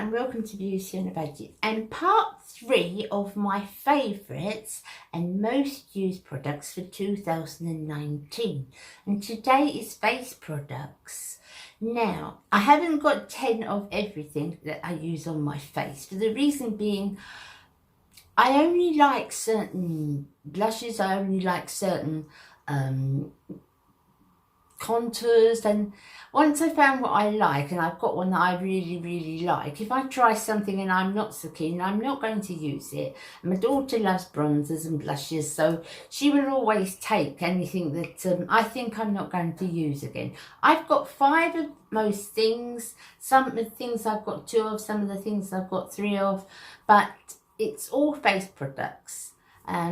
and welcome to Beauty on a Budget and part 3 of my favourites and most used products for 2019, and today is face products. Now, I haven't got 10 of everything that I use on my face, for the reason being I only like certain blushes, I only like certain contours, and once I found what I like and I've got one that I really like, if I try something and I'm not so keen, I'm not going to use it. And my daughter loves bronzers and blushes, so she will always take anything that I think I'm not going to use again. I've got 5 of most things. Some of the things I've got 2 of, some of the things I've got 3 of, but it's all face products.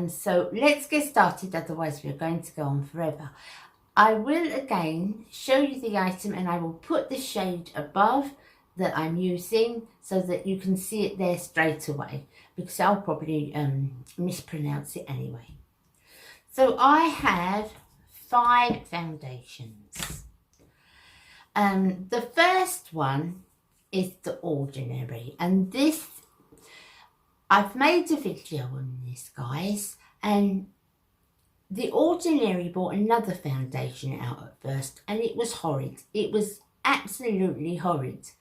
So let's get started, otherwise we're going to go on forever. I will again show you the item and I will put the shade above that I'm using so that you can see it there straight away, because I'll probably mispronounce it anyway. So I have 5 foundations. The first one is The Ordinary, and this, I've made a video on this, guys, and The Ordinary bought another foundation out at first, and it was horrid. It was absolutely horrid.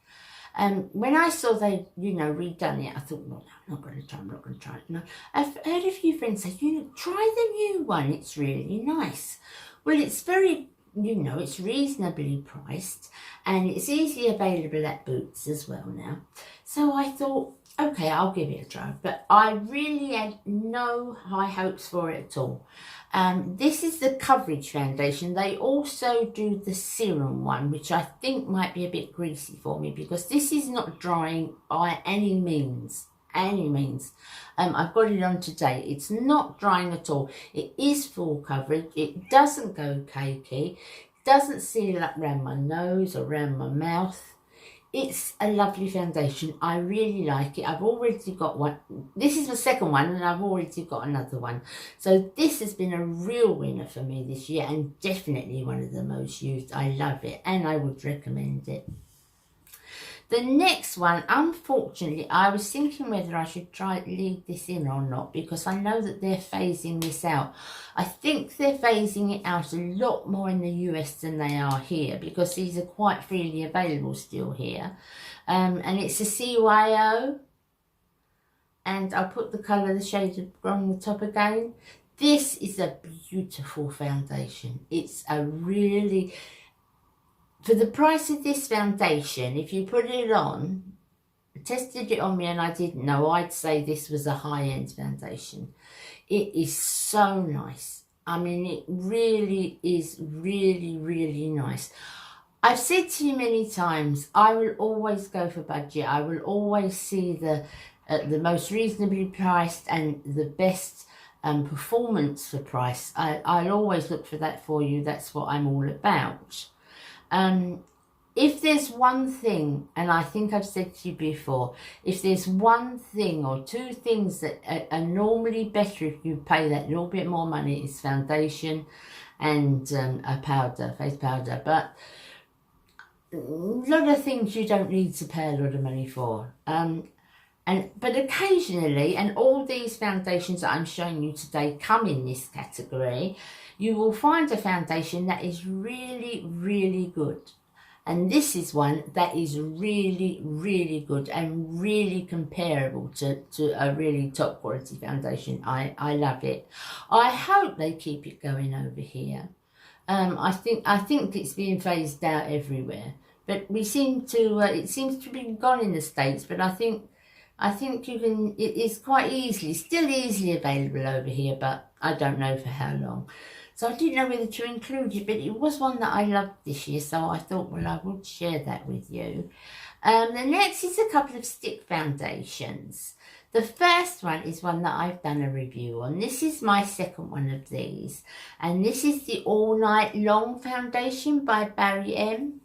When I saw they, redone it, I thought, well, I'm not going to try it. No. I've heard a few friends say, try the new one. It's really nice. Well, it's very, it's reasonably priced, and it's easily available at Boots as well now. So I thought, okay, I'll give it a try, but I really had no high hopes for it at all. This is the coverage foundation. They also do the serum one, which I think might be a bit greasy for me, because this is not drying by any means. I've got it on today. It's not drying at all. It is full coverage. It doesn't go cakey. It doesn't seal up around my nose or around my mouth. It's a lovely foundation. I really like it. I've already got one. This is the second one, and I've already got another one. So this has been a real winner for me this year, and definitely one of the most used. I love it, and I would recommend it. The next one, unfortunately, I was thinking whether I should leave this in or not, because I know that they're phasing this out. I think they're phasing it out a lot more in the US than they are here, because these are quite freely available still here. And it's a CYO, and I'll put the colour, the shade on the top again. This is a beautiful foundation. It's a really... For the price of this foundation, if you put it on, I tested it on me and I didn't know, I'd say this was a high-end foundation. It is so nice. I mean, it really is really nice. I've said to you many times, I will always go for budget. I will always see the most reasonably priced and the best performance for price. I'll always look for that for you. That's what I'm all about. If there's one thing, and I think I've said to you before, if there's one thing or 2 things that are normally better if you pay that little bit more money, is foundation and a powder, face powder. But a lot of things you don't need to pay a lot of money for. But occasionally, and all these foundations that I'm showing you today come in this category, you will find a foundation that is really good. And this is one that is really good and really comparable to a really top quality foundation. I love it. I hope they keep it going over here. I think it's being phased out everywhere, but we seem to it seems to be gone in the States, but I think you can, it is quite still easily available over here, but I don't know for how long. So I didn't know whether to include it, but it was one that I loved this year, so I thought, well, I would share that with you. The next is a couple of stick foundations. The first one is one that I've done a review on. This is my second one of these, and this is the All Night Long foundation by Barry M.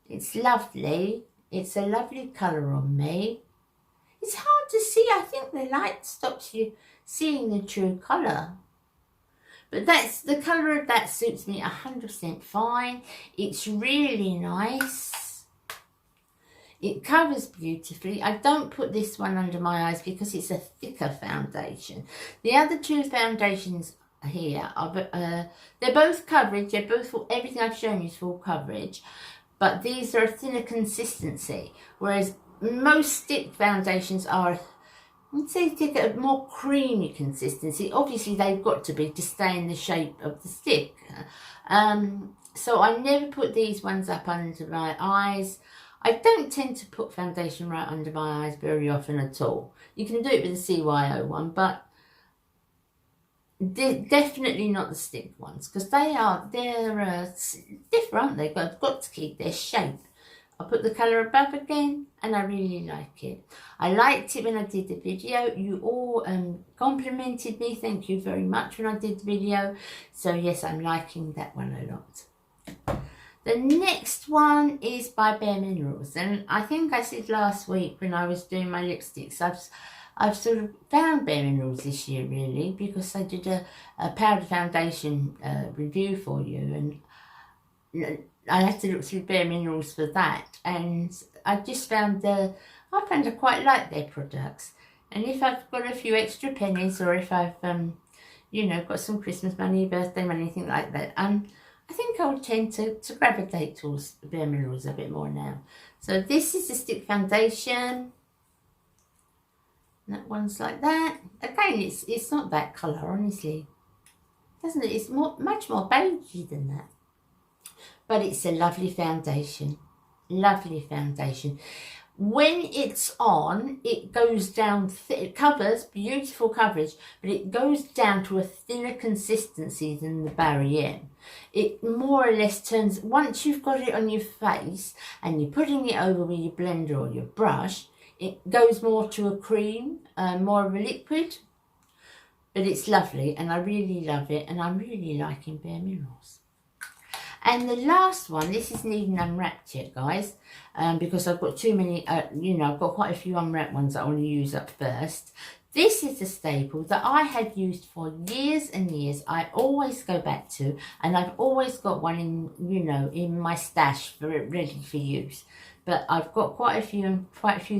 It's lovely. It's a lovely colour on me. It's hard to see. I think the light stops you seeing the true colour. But that's the colour of that suits me 100% fine. It's really nice. It covers beautifully. I don't put this one under my eyes because it's a thicker foundation. The other two foundations here are they're both coverage. They're both, everything I've shown you is full coverage, but these are a thinner consistency, whereas most stick foundations are, I'd say, thicker, more creamy consistency. Obviously they've got to be to stay in the shape of the stick. So I never put these ones up under my eyes. I don't tend to put foundation right under my eyes very often at all. You can do it with the CYO one, but definitely not the stick ones, because they're different, aren't they? Got to keep their shape. I'll put the colour above again, and I really like it. I liked it when I did the video. You all complimented me. Thank you very much when I did the video. So yes, I'm liking that one a lot. The next one is by Bare Minerals, and I think I said last week when I was doing my lipsticks, I've sort of found Bare Minerals this year, really, because I did a powder foundation review for you, and I had to look through Bare Minerals for that, and I just found I quite like their products. And if I've got a few extra pennies, or if I've you know, got some Christmas money, birthday money, anything like that, I think I'll tend to gravitate towards Bare Minerals a bit more now. So this is the stick foundation. That one's like that. Again, it's not that colour, honestly. Doesn't it? It's much more beigey than that. But it's a lovely foundation. Lovely foundation. When it's on, it goes down, it covers, beautiful coverage, but it goes down to a thinner consistency than the Barry M. It more or less turns, once you've got it on your face and you're putting it over with your blender or your brush, it goes more to a cream, more of a liquid. But it's lovely, and I really love it, and I'm really liking Bare Minerals. And the last one, this isn't even unwrapped yet, guys, because I've got too many, you know, I've got quite a few unwrapped ones that I want to use up first. This is a staple that I have used for years and years. I always go back to, and I've always got one in, you know, in my stash for it, ready for use. But I've got quite a few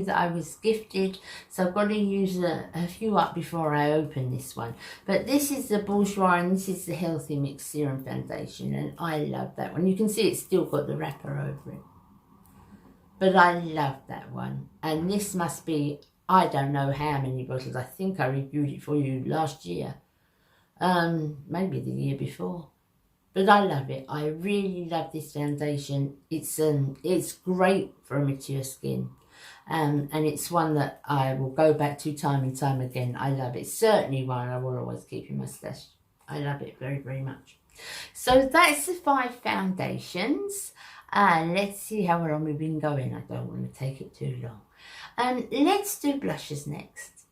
that I was gifted, so I've got to use a few up before I open this one. But this is the Bourjois, and this is the Healthy Mix Serum Foundation, and I love that one. You can see it's still got the wrapper over it. But I love that one. And this must be, I don't know how many bottles. I think I reviewed it for you last year. Maybe the year before. But I love it. I really love this foundation. It's great for a mature skin. And it's one that I will go back to time and time again. I love it. Certainly one I will always keep in my stash. I love it very, very much. So that's the 5 foundations. Let's see how long we've been going. I don't want to take it too long. Let's do blushes next.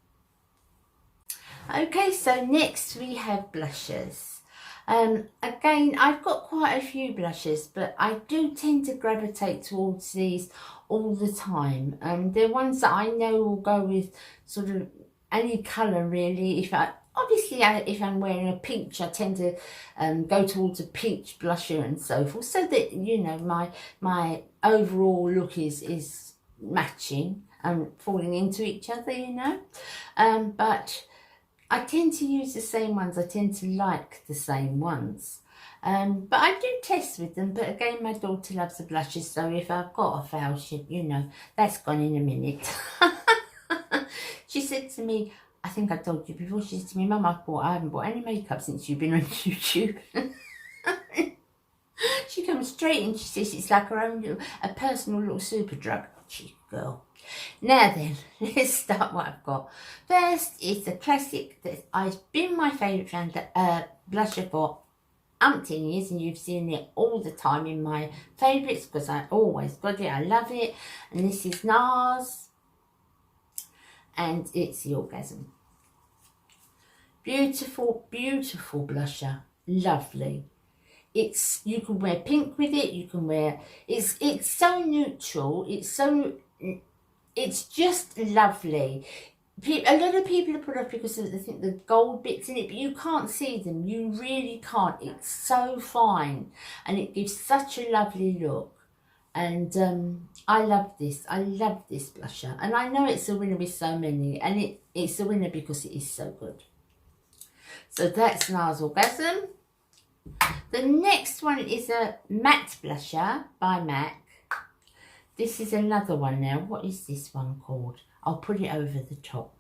Okay, so next we have blushes. Again, I've got quite a few blushes, but I do tend to gravitate towards these all the time. They're ones that I know will go with sort of any colour, really. If I'm wearing a peach, I tend to go towards a peach blusher and so forth, so that, you know, my overall look is matching and falling into each other, you know. But I tend to use the same ones. I tend to like the same ones. But I do test with them. But again, my daughter loves the blushes. So if I've got a foul, you know, that's gone in a minute. She said to me, I think I told you before, she said to me, Mum, I haven't bought any makeup since you've been on YouTube. She comes straight in, she says it's like her own a personal little super drug. Cheap girl. Now then, let's start what I've got. First is the classic that has been my favourite blusher for umpteen years, and you've seen it all the time in my favourites because I always got it. I love it. And this is Nars, and it's the Orgasm. Beautiful, beautiful blusher. Lovely. You can wear pink with it. You can wear, it's so neutral. It's just lovely. A lot of people are put off because they think the gold bits in it, but you can't see them. You really can't. It's so fine, and it gives such a lovely look. And I love this. I love this blusher. And I know it's a winner with so many. And it's a winner because it is so good. So that's Nars Orgasm. The next one is a matte blusher by MAC. This is another one now. What is this one called? I'll put it over the top.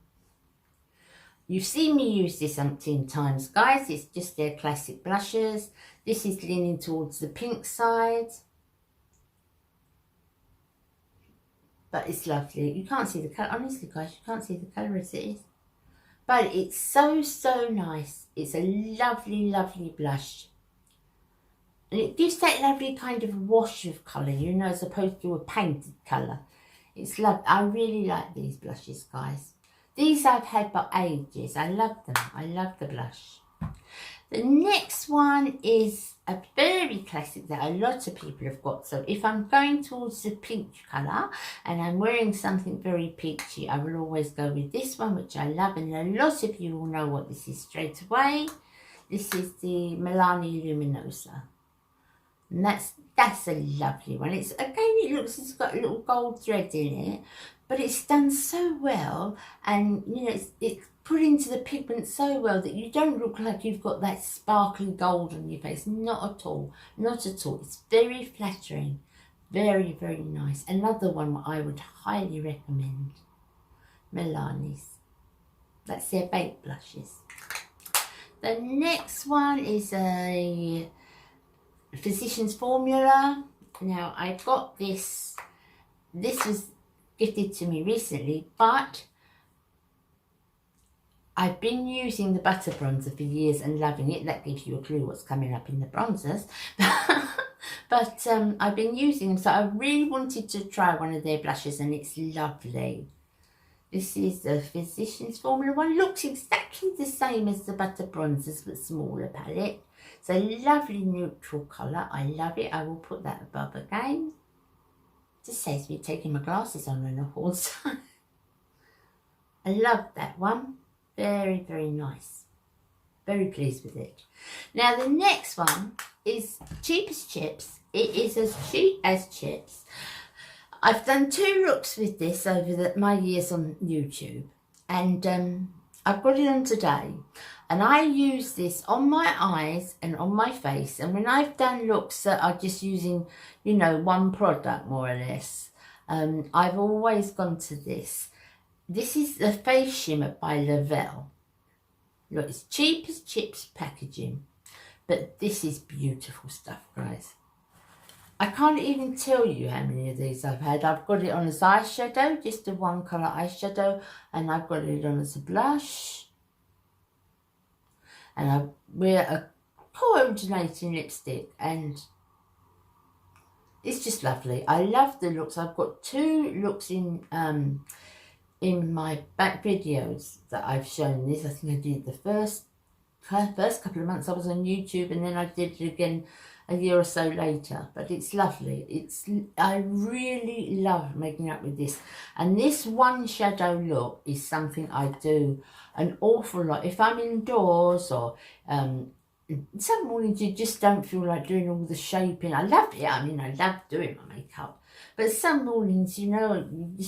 You've seen me use this umpteen times, guys. It's just their classic blushes. This is leaning towards the pink side. But it's lovely. You can't see the colour. Honestly, guys, you can't see the colour as it is. But it's so, so nice. It's a lovely, lovely blush. And it gives that lovely kind of wash of colour, you know, as opposed to a painted colour. It's lovely. I really like these blushes, guys. These I've had for ages. I love them. I love the blush. The next one is a very classic that a lot of people have got. So if I'm going towards the pink colour and I'm wearing something very peachy, I will always go with this one, which I love. And a lot of you will know what this is straight away. This is the Milani Luminosa. And that's a lovely one. It's, again, it looks, it's got a little gold thread in it, but it's done so well, and you know, it's put into the pigment so well that you don't look like you've got that sparkly gold on your face. Not at all. Not at all. It's very flattering. Very, very nice. Another one I would highly recommend. Milani's. That's their baked blushes. The next one is a Physicians Formula. Now, I got this. This was gifted to me recently, but I've been using the butter bronzer for years and loving it. That gives you a clue what's coming up in the bronzers. But I've been using them, so I really wanted to try one of their blushes, and it's lovely. This is the Physicians Formula one. Looks exactly the same as the butter bronzers, but smaller palette. It's a lovely neutral colour. I love it. I will put that above again. Just saves me taking my glasses on and off all the time. I love that one. Very, very nice. Very pleased with it. Now the next one is Cheap as Chips. It is as cheap as chips. I've done 2 looks with this over my years on YouTube. And I've got it on today. And I use this on my eyes and on my face. And when I've done looks that are just using, you know, one product more or less, I've always gone to this. This is the Face Shimmer by Laval. Look, it's Cheap as Chips packaging. But this is beautiful stuff, guys. I can't even tell you how many of these I've had. I've got it on as eyeshadow, just a one colour eyeshadow. And I've got it on as a blush. And I wear a coordinating lipstick, and it's just lovely. I love the looks. I've got 2 looks in my back videos that I've shown this. I think I did the first couple of months I was on YouTube, and then I did it again a year or so later. But it's lovely. I really love making up with this. And this one shadow look is something I do an awful lot. If I'm indoors, or some mornings you just don't feel like doing all the shaping. I love it. I mean, I love doing my makeup. But some mornings, you know, you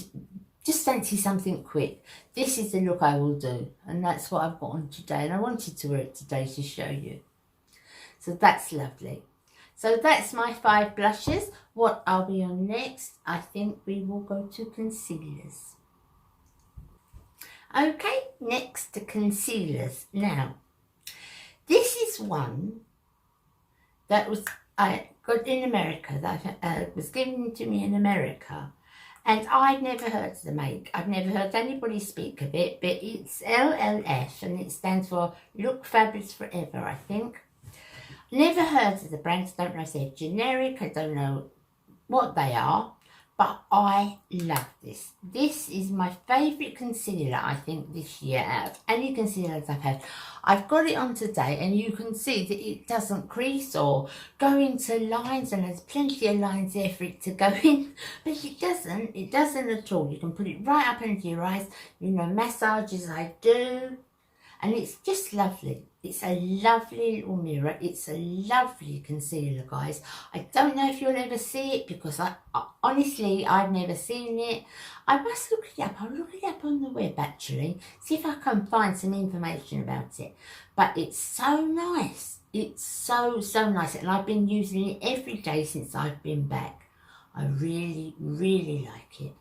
just fancy something quick. This is the look I will do. And that's what I've got on today. And I wanted to wear it today to show you. So that's lovely. So that's my 5 blushes. What I'll be on next, I think we will go to concealers. Okay, next to concealers. Now, this is one that I got in America, that was given to me in America. And I'd never heard of the make. I've never heard anybody speak of it, but it's LLF, and it stands for Look Fabulous Forever, I think. Never heard of the brands. Don't know if they're generic. I don't know what they are, but I love this. This is my favourite concealer, I think, this year out of any concealers I've had. I've got it on today, and you can see that it doesn't crease or go into lines, and there's plenty of lines there for it to go in, but it doesn't at all. You can put it right up into your eyes, you know, massages I do. And it's just lovely. It's a lovely little mirror. It's a lovely concealer, guys. I don't know if you'll ever see it because I honestly, I've never seen it. I must look it up. I'll look it up on the web actually. See if I can find some information about it. But it's so nice. It's so nice. And I've been using it every day since I've been back. I really, really like it.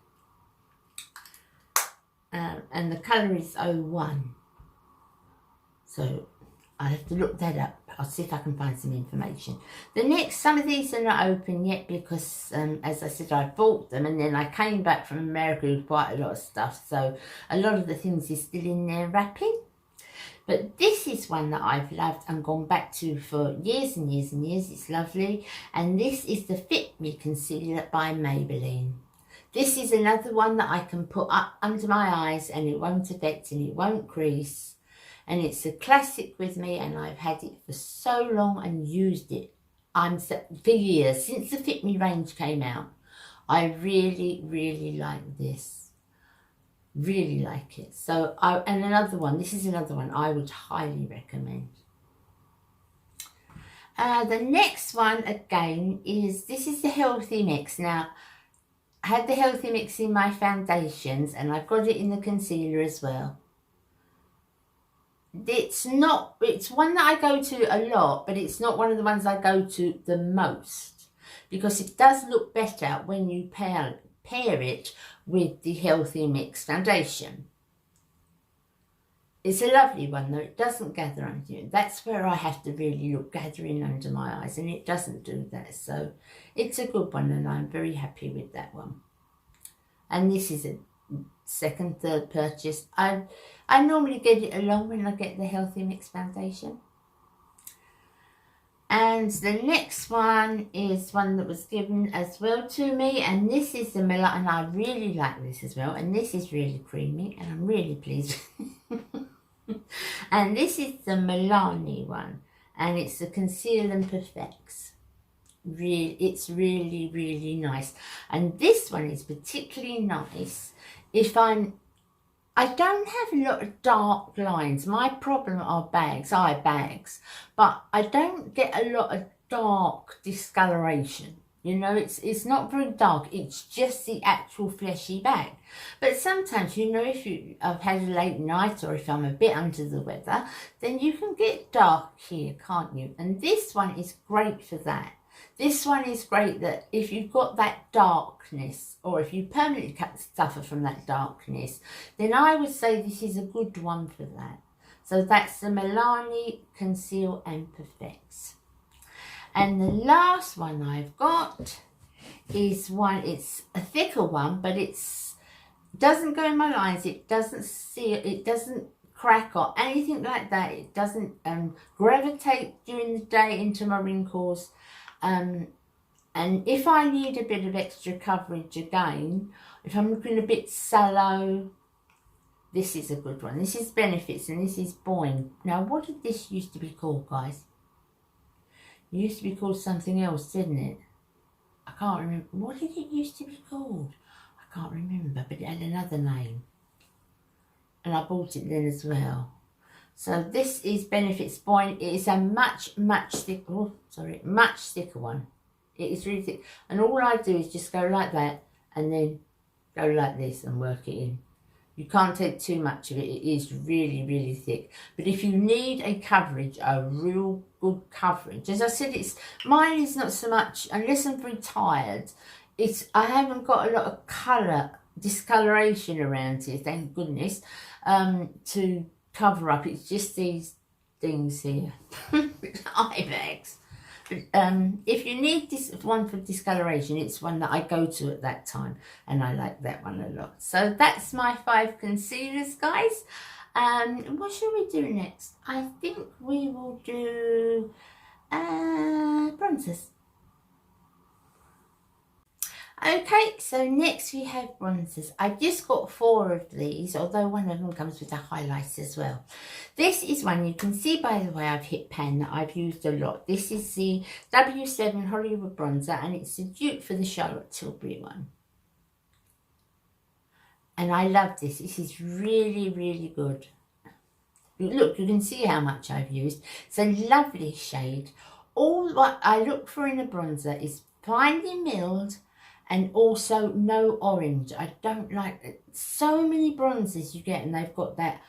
And the colour is 01. So I'll have to look that up. I'll see if I can find some information. The next, some of these are not open yet because, as I said, I bought them and then I came back from America with quite a lot of stuff. So a lot of the things is still in there wrapping. But this is one that I've loved and gone back to for years and years and years. It's lovely. And this is the Fit Me Concealer by Maybelline. This is another one that I can put up under my eyes and it won't affect and it won't crease. And it's a classic with me and I've had it for so long and used it for years. Since the Fit Me range came out, I really, really like this. Really like it. So, and another one, this is another one I would highly recommend. The next one again is, this is the Healthy Mix. Now, I had the Healthy Mix in my foundations and I've got it in the concealer as well. It's one that I go to a lot, but it's not one of the ones I go to the most because it does look better when you pair it with the Healthy Mix foundation. It's a lovely one though, it doesn't gather under you. That's where I have to really look, gathering under my eyes, and it doesn't do that. So it's a good one and I'm very happy with that one. And this is a second, third purchase. I normally get it along when I get the Healthy Mix foundation. And the next one is one that was given as well to me, and this is the Milani, and I really like this as well, and this is really creamy and I'm really pleased. And this is the Milani one, and it's the Conceal and Perfects. It's really, really nice. And this one is particularly nice if I don't have a lot of dark lines. My problem are eye bags, but I don't get a lot of dark discoloration. You know, it's not very dark. It's just the actual fleshy bag. But sometimes, you know, if I've had a late night or if I'm a bit under the weather, then you can get dark here, can't you? And this one is great for that. This one is great that if you've got that darkness or if you permanently suffer from that darkness, then I would say this is a good one for that. So that's the Milani Conceal and Perfects. And the last one I've got is one, it's a thicker one, but doesn't go in my lines, it doesn't seal, it doesn't crack or anything like that. It doesn't gravitate during the day into my wrinkles. And if I need a bit of extra coverage again, if I'm looking a bit sallow, this is a good one. This is Benefits and this is Boing. Now, what did this used to be called, guys? It used to be called something else, didn't it? I can't remember. What did it used to be called? I can't remember, but it had another name. And I bought it then as well. So this is Benefits Boing. It is a much thicker one. It is really thick. And all I do is just go like that and then go like this and work it in. You can't take too much of it. It is really, really thick. But if you need a coverage, a real good coverage, as I said, mine is not so much, unless I'm very tired, I haven't got a lot of colour, discoloration around here, thank goodness, to cover up. It's just these things here, eye bags. If you need this one for discoloration, it's one that I go to at that time, and I like that one a lot. So that's my 5 concealers, guys. What shall we do next? I think we will do bronzers. Okay, so next we have bronzers. I've just got 4 of these, although one of them comes with a highlight as well. This is one you can see by the way I've hit pan that I've used a lot. This is the W7 Hollywood Bronzer, and it's a dupe for the Charlotte Tilbury one. And I love this. This is really, really good. Look, you can see how much I've used. It's a lovely shade. All what I look for in a bronzer is finely milled and also no orange. I don't like it. So many bronzers you get and they've got that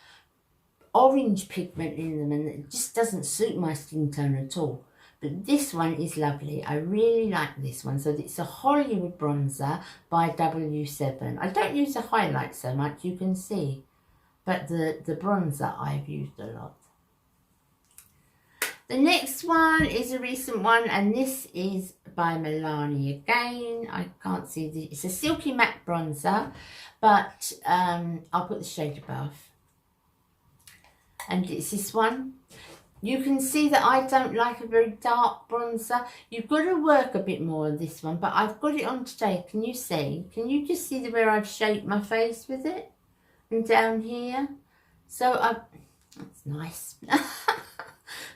orange pigment in them, and it just doesn't suit my skin tone at all. But this one is lovely. I really like this one. So it's a Hollywood bronzer by W7. I don't use the highlight so much, you can see. But the bronzer I've used a lot. The next one is a recent one, and this is by Milani again. I can't see the, it's a silky matte bronzer, but I'll put the shade above. And it's this one. You can see that I don't like a very dark bronzer. You've got to work a bit more on this one, but I've got it on today. Can you see? Can you just see where I've shaped my face with it? And down here. So that's nice.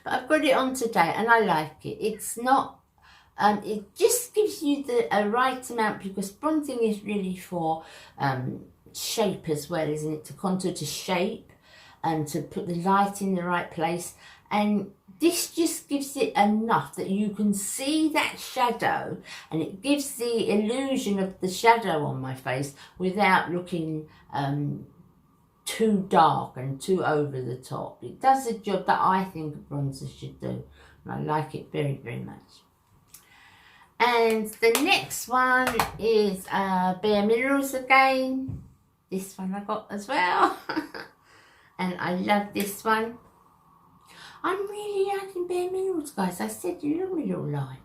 But I've got it on today and I like it. It's not, it just gives you a right amount, because bronzing is really for shape as well, isn't it? To contour, to shape, and to put the light in the right place. And this just gives it enough that you can see that shadow, and it gives the illusion of the shadow on my face without looking too dark and too over the top. It does a job that I think a bronzer should do, and I like it very, very much. And the next one is Bare Minerals again. This one I got as well. And I love this one. I'm really liking Bare Minerals, guys. I said you know my little line.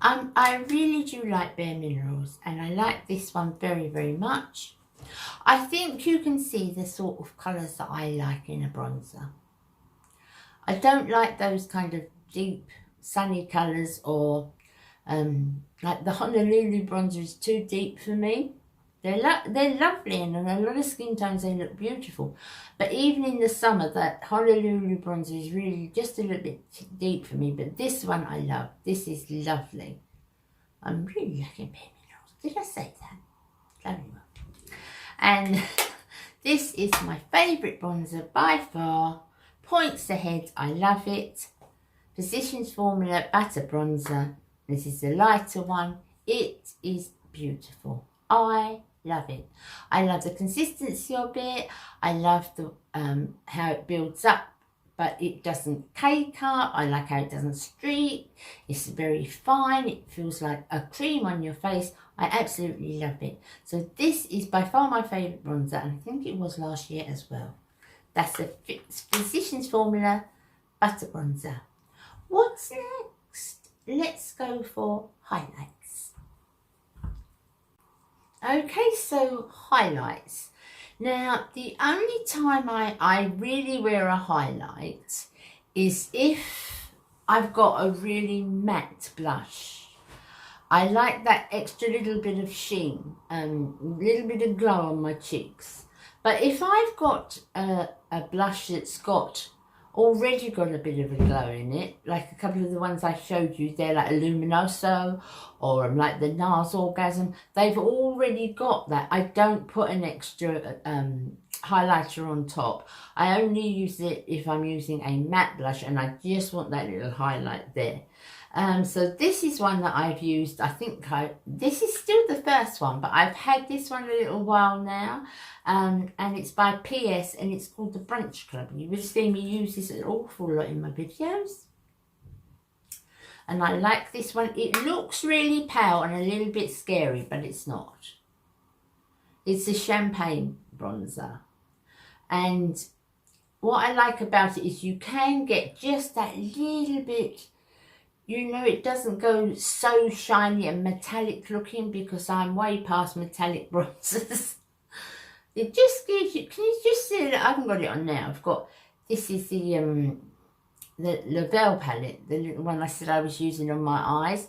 I really do like Bare Minerals, and I like this one very, very much. I think you can see the sort of colours that I like in a bronzer. I don't like those kind of deep sunny colours, or like the Honolulu bronzer is too deep for me. They're lovely, and on a lot of skin tones they look beautiful. But even in the summer, that Honolulu bronzer is really just a little bit deep for me. But this one I love. This is lovely. I'm really liking Bare Minerals. Did I say that? Very well. And this is my favourite bronzer by far. Points Ahead. I love it. Physicians Formula Butter Bronzer. This is the lighter one. It is beautiful. I love it. I love the consistency of it. I love the how it builds up, but it doesn't cake up. I like how it doesn't streak. It's very fine. It feels like a cream on your face. I absolutely love it. So this is by far my favourite bronzer, and I think it was last year as well. That's the Physicians Formula Butter Bronzer. What's next? Let's go for highlights. Okay, so highlights. Now, the only time I really wear a highlight is if I've got a really matte blush. I like that extra little bit of sheen, little bit of glow on my cheeks. But if I've got a blush that's already got a bit of a glow in it, like a couple of the ones I showed you there, like a Luminoso or like the Nars Orgasm, they've already got that. I don't put an extra highlighter on top. I only use it if I'm using a matte blush and I just want that little highlight there. So this is one that I've used. I think this is still the first one, but I've had this one a little while now, and it's by PS, and it's called the Brunch Club. You would have seen me use this an awful lot in my videos, and I like this one. It looks really pale and a little bit scary, but it's not. It's a champagne bronzer, and what I like about it is you can get just that little bit. You know, it doesn't go so shiny and metallic looking, because I'm way past metallic bronzers. It just gives you, can you just see that? I haven't got it on now. I've got, this is the Laval palette, the little one I said I was using on my eyes.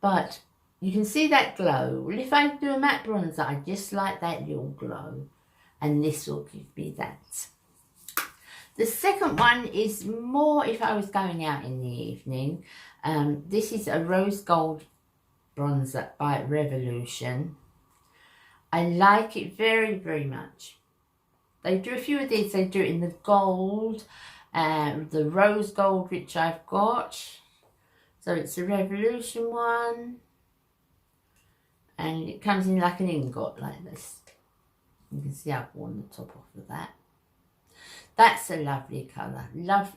But you can see that glow. Well, if I do a matte bronzer, I just like that little glow. And this will give me that. The second one is more if I was going out in the evening. This is a rose gold bronzer by Revolution. I like it very, very much. They do a few of these. They do it in the gold and the rose gold, which I've got. So it's a Revolution one. And it comes in like an ingot like this. You can see I've worn the top off of that. That's a lovely colour.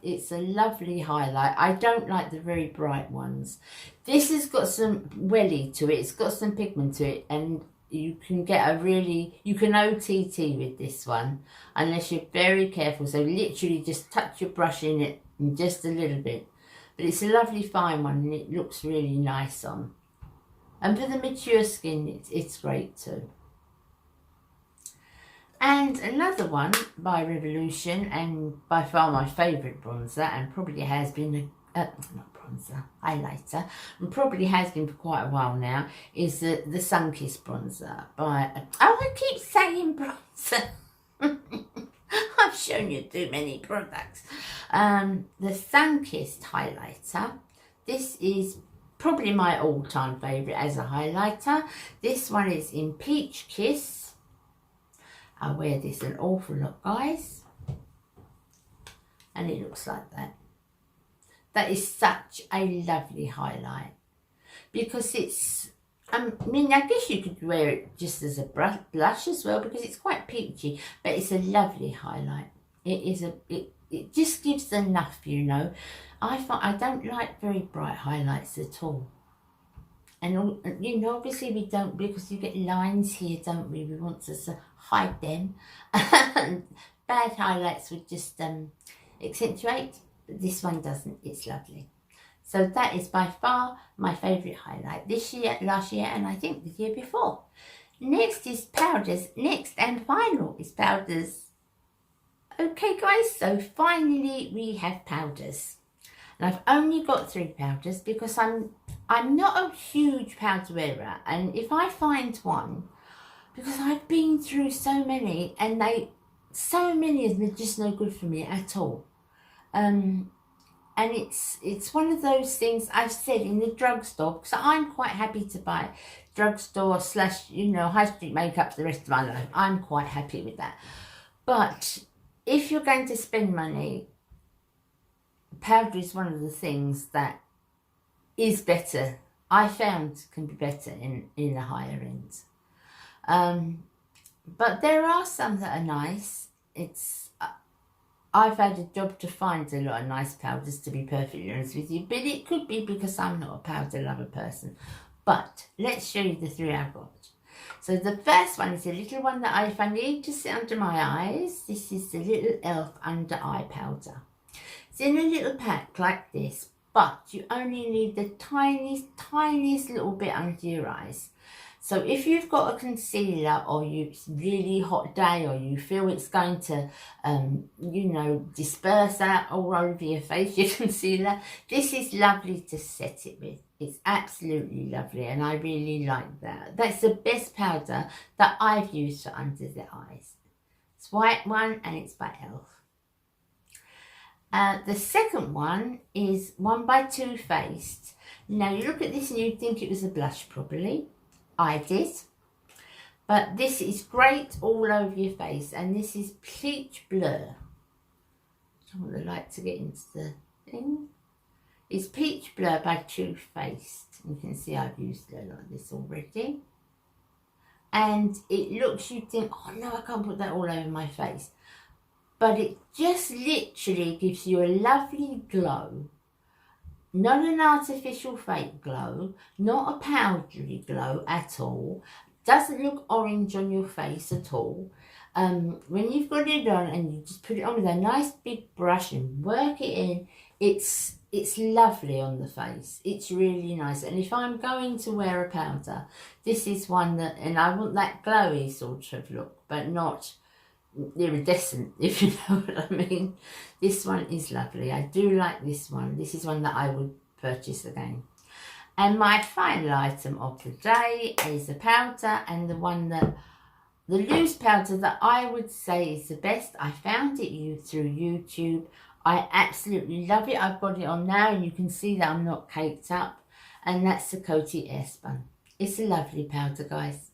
It's a lovely highlight. I don't like the very bright ones. This has got some welly to it. It's got some pigment to it, and you can get a really, you can OTT with this one unless you're very careful. So literally just touch your brush in it and just a little bit. But it's a lovely fine one, and it looks really nice on. And for the mature skin, it's great too. And another one by Revolution, and by far my favourite bronzer, and probably has been, not bronzer, highlighter, and probably has been for quite a while now, is the Sunkissed bronzer by, oh, I keep saying bronzer. I've shown you too many products. The Sunkissed highlighter. This is probably my all-time favourite as a highlighter. This one is in Peach Kiss. I wear this an awful lot, guys, and it looks like that. That is such a lovely highlight because it's, I mean, I guess you could wear it just as a blush as well because it's quite peachy, but it's a lovely highlight. It is it just gives enough, you know. I don't like very bright highlights at all. And, you know, obviously we don't, because you get lines here, don't we? We want to hide them. Bad highlights would just accentuate, but this one doesn't. It's lovely. So that is by far my favourite highlight this year, last year, and I think the year before. Next is powders. Next and final is powders. Okay, guys, so finally we have powders. And I've only got 3 powders because I'm not a huge powder wearer, and if I find one, because I've been through so many, and so many of them are just no good for me at all. And it's one of those things I've said in the drugstore, because I'm quite happy to buy drugstore / you know, high street makeup for the rest of my life. I'm quite happy with that. But if you're going to spend money, powder is one of the things that is better. I found can be better in the higher ends. But there are some that are nice. I've had a job to find a lot of nice powders, to be perfectly honest with you, but it could be because I'm not a powder lover person. But let's show you the 3 I've got. So the first one is a little one that if I need to sit under my eyes, this is the little ELLEF under eye powder. It's in a little pack like this, but you only need the tiniest little bit under your eyes. So if you've got a concealer, or it's really hot day, or you feel it's going to, you know, disperse out all over your face, your concealer, this is lovely to set it with. It's absolutely lovely, and I really like that. That's the best powder that I've used for under the eyes. It's white one, and it's by ELLEF. The second one is one by Too Faced. Now you look at this and you'd think it was a blush probably. I did. But this is great all over your face, and this is Peach Blur. I want the light to get into the thing. It's Peach Blur by Too Faced. You can see I've used a lot of this already. And it looks, you'd think, oh no, I can't put that all over my face. But it just literally gives you a lovely glow. Not an artificial fake glow, not a powdery glow at all. Doesn't look orange on your face at all. When you've got it on and you just put it on with a nice big brush and work it in, it's lovely on the face. It's really nice. And if I'm going to wear a powder, this is one that, and I want that glowy sort of look, but not iridescent, if you know what I mean. This one is lovely. I do like this one. This is one that I would purchase again. And my final item of the day is the powder, and the one that, the loose powder that I would say is the best. I found it through YouTube. I absolutely love it. I've got it on now, and you can see that I'm not caked up. And that's the Coty Airspun. It's a lovely powder, guys.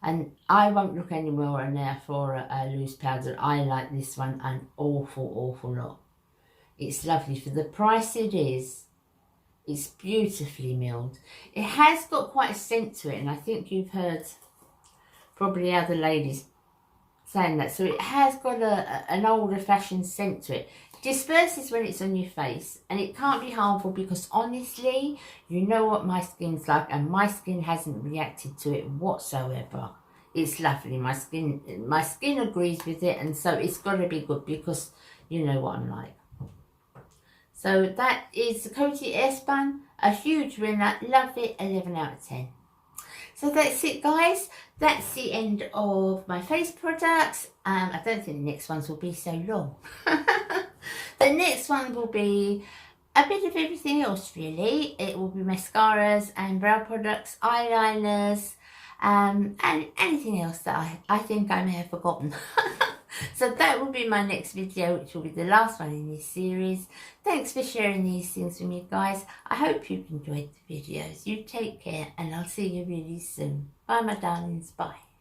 And I won't look anywhere on there for a loose powder. I like this one an awful lot. It's lovely for the price it is. It's beautifully milled. It has got quite a scent to it, and I think you've heard probably other ladies saying that. So it has got an older fashioned scent to it. Disperses when it's on your face, and it can't be harmful because honestly, you know what my skin's like, and my skin hasn't reacted to it whatsoever. It's lovely. My skin agrees with it, and so it's got to be good because you know what I'm like. So that is the Coty Airspun, a huge winner. Love it, 11 out of 10. So that's it, guys. That's the end of my face products. I don't think the next ones will be so long. The next one will be a bit of everything else, really. It will be mascaras and brow products, eyeliners, and anything else that I think I may have forgotten. So that will be my next video, which will be the last one in this series. Thanks for sharing these things with me, guys. I hope you've enjoyed the videos. You take care, and I'll see you really soon. Bye, my darlings. Bye.